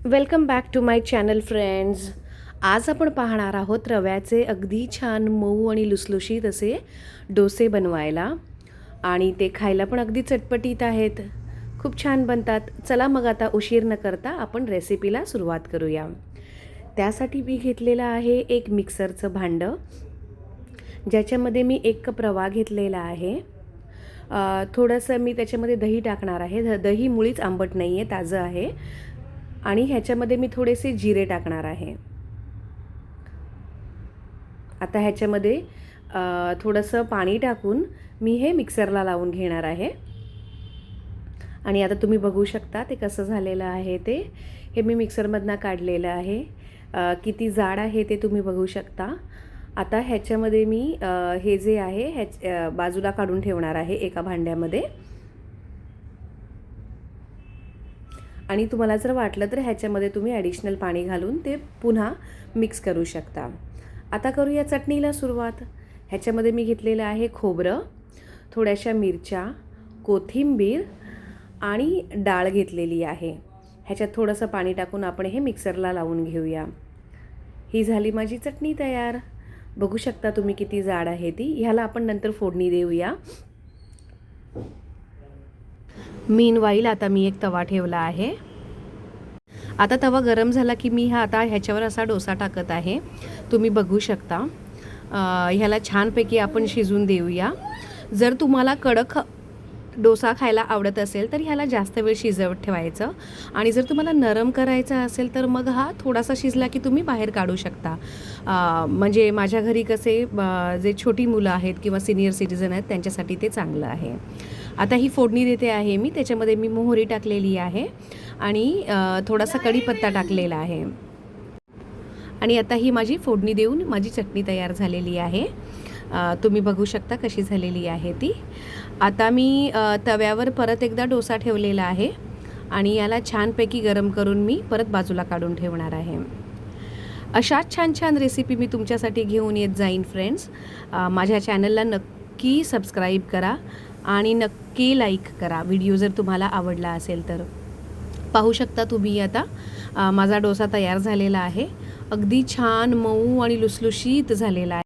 Welcome back to my channel friends. आज आपण पाहणार आहोत रव्याचे अगदी छान मऊ आणि लुसलुशीत असे डोसे बनवायला, आणि ते खायला पण अगदी चटपटीत आहेत, खूप छान बनतात. चला मग आता उशीर न करता आपण रेसिपीला सुरुवात करूया. त्यासाठी मी घेतलेलं आहे एक मिक्सरचं भांडं, ज्याच्यामध्ये मी 1 कप रवा घेतलेला आहे. थोडंसं मी त्याच्यामध्ये दही टाकणार आहे. दही मुळीच आंबट नाही आहे, ताजं आहे. आणि ह्याच्यामध्ये मी थोडेसे जिरे टाकणार आहे. आता ह्याच्यामध्ये थोडंसं पाणी टाकून मी हे मिक्सरला लावून घेणार आहे. आणि आता तुम्ही बघू शकता ते कसं झालेलं आहे. हे मी मिक्सरमधनं काढलेलं आहे. किती जाड आहे ते तुम्ही बघू शकता. आता ह्याच्यामध्ये मी हे जे आहे बाजूला काढून ठेवणार आहे एका भांड्यामध्ये. आणि तुम्हाला जर वाटलं तर ह्याच्यामध्ये तुम्ही ॲडिशनल पाणी घालून ते पुन्हा मिक्स करू शकता. आता करूया चटणीला सुरुवात. ह्याच्यामध्ये मी घेतलेलं आहे खोबरं, थोड्याशा मिरच्या, कोथिंबीर आणि डाळ घेतलेली आहे. ह्याच्यात थोडंसं पाणी टाकून आपण हे मिक्सरला लावून घेऊया. ही झाली माझी चटणी तयार. बघू शकता तुम्ही किती जाड आहे ती. ह्याला आपण नंतर फोडणी देऊया. मीनवाईल आता मी एक तवा ठेवला आहे. आता तवा गरम झाला की मी आता ह्याच्यावर असा डोसा टाकत आहे. तुम्ही बघू शकता. ह्याला छानपैकी आपण शिजून देऊया. जर तुम्हाला कडक डोसा खायला आवडत असेल तर ह्याला जास्त वेळ शिजवत ठेवायचं, आणि जर तुम्हाला नरम करायचा असेल तर मग हा थोडासा शिजला की तुम्ही बाहेर काढू शकता. म्हणजे माझ्या घरी कसे जे छोटी मुलं आहेत किंवा सिनियर सिटीजन आहेत त्यांच्यासाठी ते चांगलं आहे. आता ही फोडणी देते आहे मी. त्याच्यामध्ये मी मोहरी टाकलेली आहे आणि थोडासा कढीपत्ता टाकलेला आहे. आणि आता ही माझी फोडणी देऊन माझी चटणी तयार झालेली आहे. तुम्ही बघू शकता कशी झालेली आहे ती. आता मी तव्यावर परत एकदा डोसा ठेवलेला आहे आणि याला छानपैकी गरम करून मी परत बाजूला काढून ठेवणार आहे. अशाच छान छान रेसिपी मी तुमच्यासाठी घेऊन येत जाईन फ्रेंड्स. माझ्या चॅनलला नक्की सबस्क्राईब करा आणि नक्की लाईक करा व्हिडिओ जर तुम्हाला आवडला असेल तर. पाहू शकता तुम्ही आता माझा डोसा तयार झालेला आहे. अगदी छान मऊ आणि लुसलुशीत झालेला आहे.